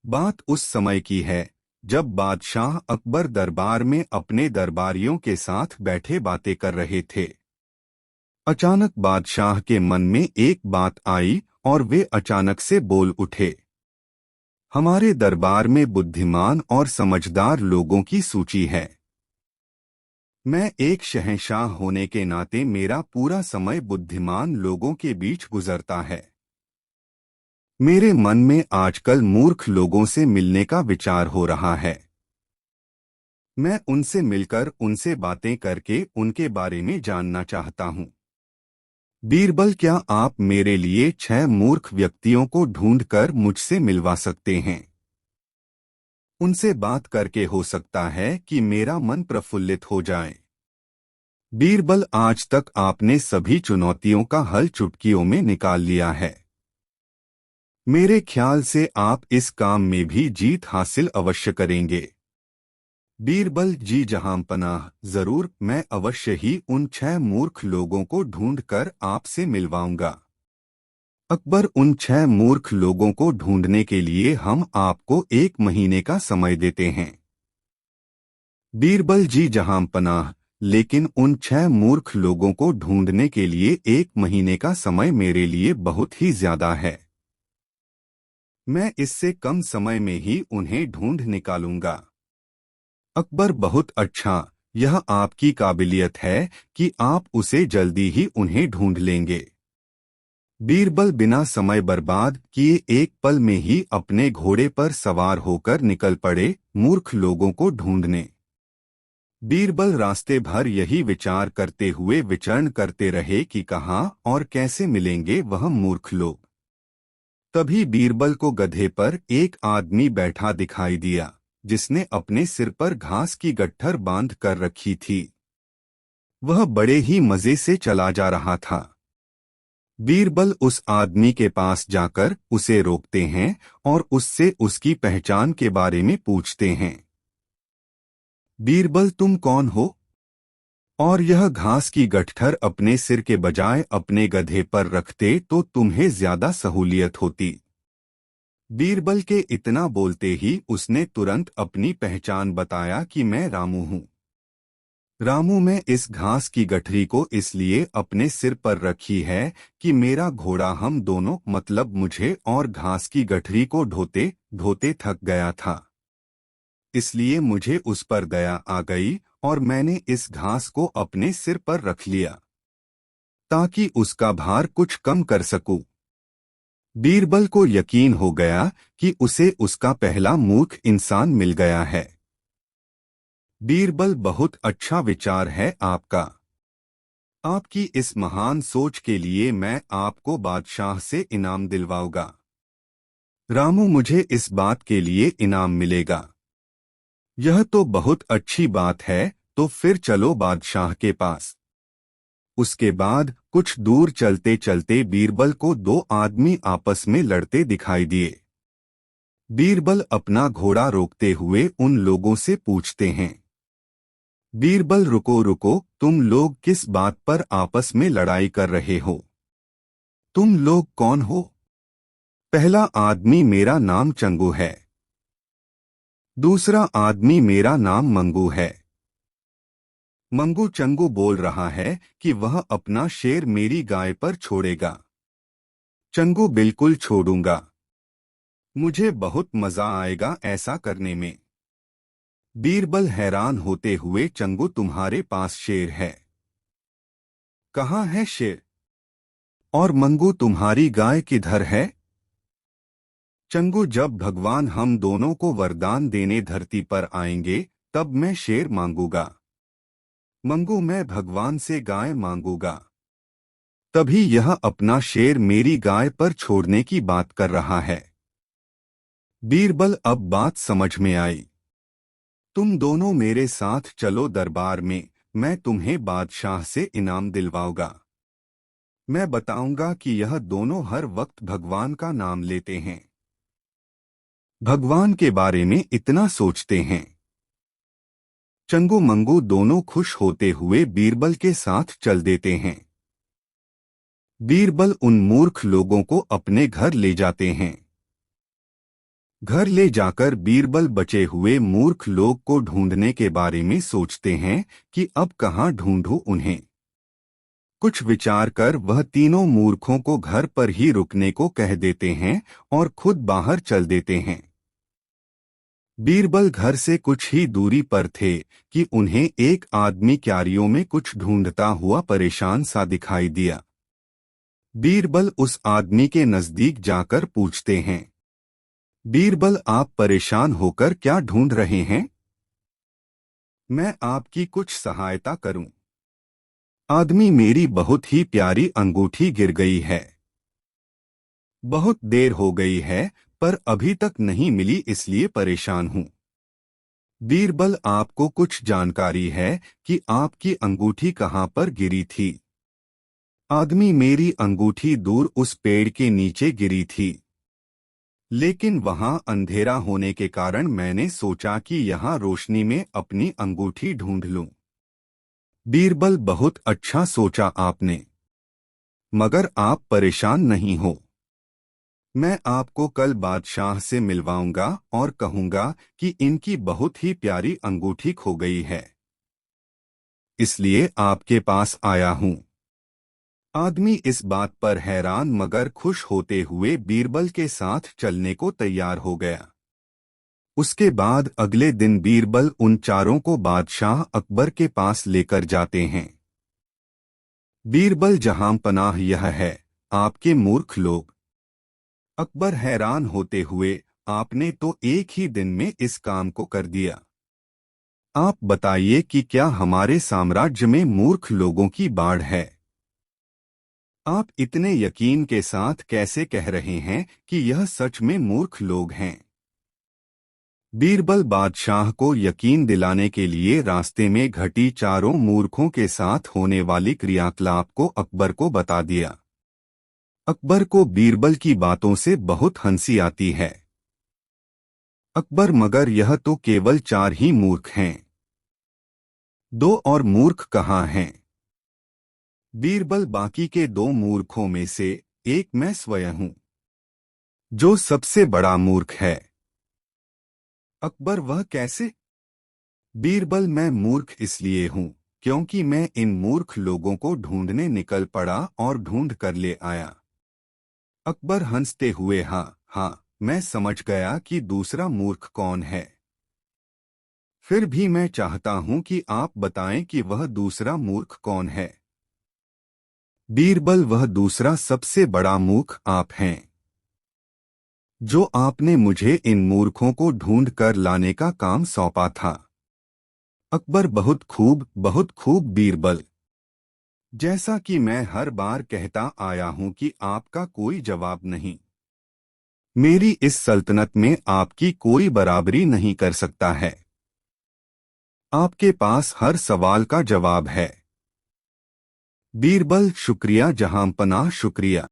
बात उस समय की है जब बादशाह अकबर दरबार में अपने दरबारियों के साथ बैठे बातें कर रहे थे। अचानक बादशाह के मन में एक बात आई और वे अचानक से बोल उठे, हमारे दरबार में बुद्धिमान और समझदार लोगों की सूची है। मैं एक शहंशाह होने के नाते मेरा पूरा समय बुद्धिमान लोगों के बीच गुजरता है। मेरे मन में आजकल मूर्ख लोगों से मिलने का विचार हो रहा है। मैं उनसे मिलकर उनसे बातें करके उनके बारे में जानना चाहता हूँ। बीरबल, क्या आप मेरे लिए 6 मूर्ख व्यक्तियों को ढूंढकर मुझसे मिलवा सकते हैं? उनसे बात करके हो सकता है कि मेरा मन प्रफुल्लित हो जाए। बीरबल, आज तक आपने सभी चुनौतियों का हल चुटकियों में निकाल लिया है। मेरे ख्याल से आप इस काम में भी जीत हासिल अवश्य करेंगे। बीरबल जी जहांपनाह, जरूर, मैं अवश्य ही उन 6 मूर्ख लोगों को ढूंढकर आपसे मिलवाऊंगा। अकबर, उन 6 मूर्ख लोगों को ढूंढने के लिए हम आपको 1 महीने का समय देते हैं। बीरबल जी जहांपनाह, लेकिन उन 6 मूर्ख लोगों को ढूंढने के लिए 1 महीने का समय मेरे लिए बहुत ही ज्यादा है। मैं इससे कम समय में ही उन्हें ढूंढ निकालूंगा। अकबर, बहुत अच्छा, यह आपकी काबिलियत है कि आप उसे जल्दी ही उन्हें ढूंढ लेंगे। बीरबल बिना समय बर्बाद किए एक पल में ही अपने घोड़े पर सवार होकर निकल पड़े मूर्ख लोगों को ढूंढने। बीरबल रास्ते भर यही विचार करते हुए विचरण करते रहे कि कहाँ और कैसे मिलेंगे वह मूर्ख लोग। तभी बीरबल को गधे पर एक आदमी बैठा दिखाई दिया, जिसने अपने सिर पर घास की गट्ठर बांध कर रखी थी। वह बड़े ही मजे से चला जा रहा था। बीरबल उस आदमी के पास जाकर उसे रोकते हैं और उससे उसकी पहचान के बारे में पूछते हैं। बीरबल, तुम कौन हो? और यह घास की गट्ठर अपने सिर के बजाय अपने गधे पर रखते तो तुम्हें ज्यादा सहूलियत होती। बीरबल के इतना बोलते ही उसने तुरंत अपनी पहचान बताया कि मैं रामू हूँ। रामू, मैं इस घास की गठरी को इसलिए अपने सिर पर रखी है कि मेरा घोड़ा हम दोनों, मतलब मुझे और घास की गठरी को ढोते ढोते थक गया था। इसलिए मुझे उस पर दया आ गई और मैंने इस घास को अपने सिर पर रख लिया ताकि उसका भार कुछ कम कर सकूं। बीरबल को यकीन हो गया कि उसे उसका पहला मूर्ख इंसान मिल गया है। बीरबल, बहुत अच्छा विचार है आपका। आपकी इस महान सोच के लिए मैं आपको बादशाह से इनाम दिलवाऊंगा। रामू, मुझे इस बात के लिए इनाम मिलेगा। यह तो बहुत अच्छी बात है, तो फिर चलो बादशाह के पास। उसके बाद कुछ दूर चलते चलते बीरबल को 2 आदमी आपस में लड़ते दिखाई दिए। बीरबल अपना घोड़ा रोकते हुए उन लोगों से पूछते हैं, बीरबल, रुको रुको, तुम लोग किस बात पर आपस में लड़ाई कर रहे हो? तुम लोग कौन हो? पहला आदमी, मेरा नाम चंगू है। दूसरा आदमी, मेरा नाम मंगू है। मंगू चंगू बोल रहा है कि वह अपना शेर मेरी गाय पर छोड़ेगा। चंगू, बिल्कुल छोड़ूंगा। मुझे बहुत मजा आएगा ऐसा करने में। बीरबल हैरान होते हुए, चंगू, तुम्हारे पास शेर है? कहाँ है शेर? और मंगू, तुम्हारी गाय किधर है? चंगू, जब भगवान हम दोनों को वरदान देने धरती पर आएंगे तब मैं शेर मांगूंगा। मंगू, मैं भगवान से गाय मांगूंगा। तभी यह अपना शेर मेरी गाय पर छोड़ने की बात कर रहा है। बीरबल, अब बात समझ में आई। तुम दोनों मेरे साथ चलो दरबार में, मैं तुम्हें बादशाह से इनाम दिलवाऊंगा। मैं बताऊंगा कि यह दोनों हर वक्त भगवान का नाम लेते हैं, भगवान के बारे में इतना सोचते हैं। चंगू मंगू दोनों खुश होते हुए बीरबल के साथ चल देते हैं। बीरबल उन मूर्ख लोगों को अपने घर ले जाते हैं। घर ले जाकर बीरबल बचे हुए मूर्ख लोग को ढूंढने के बारे में सोचते हैं कि अब कहाँ ढूंढूं उन्हें। कुछ विचार कर वह तीनों मूर्खों को घर पर ही रुकने को कह देते हैं और खुद बाहर चल देते हैं। बीरबल घर से कुछ ही दूरी पर थे कि उन्हें एक आदमी क्यारियों में कुछ ढूंढता हुआ परेशान सा दिखाई दिया। बीरबल उस आदमी के नजदीक जाकर पूछते हैं, बीरबल, आप परेशान होकर क्या ढूंढ रहे हैं? मैं आपकी कुछ सहायता करूं। आदमी, मेरी बहुत ही प्यारी अंगूठी गिर गई है। बहुत देर हो गई है पर अभी तक नहीं मिली, इसलिए परेशान हूं। बीरबल, आपको कुछ जानकारी है कि आपकी अंगूठी कहां पर गिरी थी? आदमी, मेरी अंगूठी दूर उस पेड़ के नीचे गिरी थी, लेकिन वहां अंधेरा होने के कारण मैंने सोचा कि यहां रोशनी में अपनी अंगूठी ढूंढ लूं। बीरबल, बहुत अच्छा सोचा आपने, मगर आप परेशान नहीं हो। मैं आपको कल बादशाह से मिलवाऊंगा और कहूंगा कि इनकी बहुत ही प्यारी अंगूठी खो गई है, इसलिए आपके पास आया हूं। आदमी इस बात पर हैरान मगर खुश होते हुए बीरबल के साथ चलने को तैयार हो गया। उसके बाद अगले दिन बीरबल उन चारों को बादशाह अकबर के पास लेकर जाते हैं। बीरबल, जहां पनाह यह है, आपके मूर्ख लोग। अकबर हैरान होते हुए, आपने तो एक ही दिन में इस काम को कर दिया। आप बताइए कि क्या हमारे साम्राज्य में मूर्ख लोगों की बाढ़ है? आप इतने यकीन के साथ कैसे कह रहे हैं कि यह सच में मूर्ख लोग हैं? बीरबल बादशाह को यकीन दिलाने के लिए रास्ते में घटी चारों मूर्खों के साथ होने वाली क्रियाकलाप को अकबर को बता दिया। अकबर को बीरबल की बातों से बहुत हंसी आती है। अकबर, मगर यह तो केवल 4 ही मूर्ख हैं। 2 और मूर्ख कहाँ हैं? बीरबल, बाकी के 2 मूर्खों में से एक मैं स्वयं हूं, जो सबसे बड़ा मूर्ख है। अकबर, वह कैसे? बीरबल, मैं मूर्ख इसलिए हूं क्योंकि मैं इन मूर्ख लोगों को ढूंढने निकल पड़ा और ढूंढ कर ले आया। अकबर हंसते हुए, हाँ हाँ, मैं समझ गया कि दूसरा मूर्ख कौन है। फिर भी मैं चाहता हूं कि आप बताएं कि वह दूसरा मूर्ख कौन है। बीरबल, वह दूसरा सबसे बड़ा मूर्ख आप हैं, जो आपने मुझे इन मूर्खों को ढूंढ कर लाने का काम सौंपा था। अकबर, बहुत खूब बीरबल। जैसा कि मैं हर बार कहता आया हूं कि आपका कोई जवाब नहीं। मेरी इस सल्तनत में आपकी कोई बराबरी नहीं कर सकता है। आपके पास हर सवाल का जवाब है। बीरबल, शुक्रिया जहांपनाह, शुक्रिया।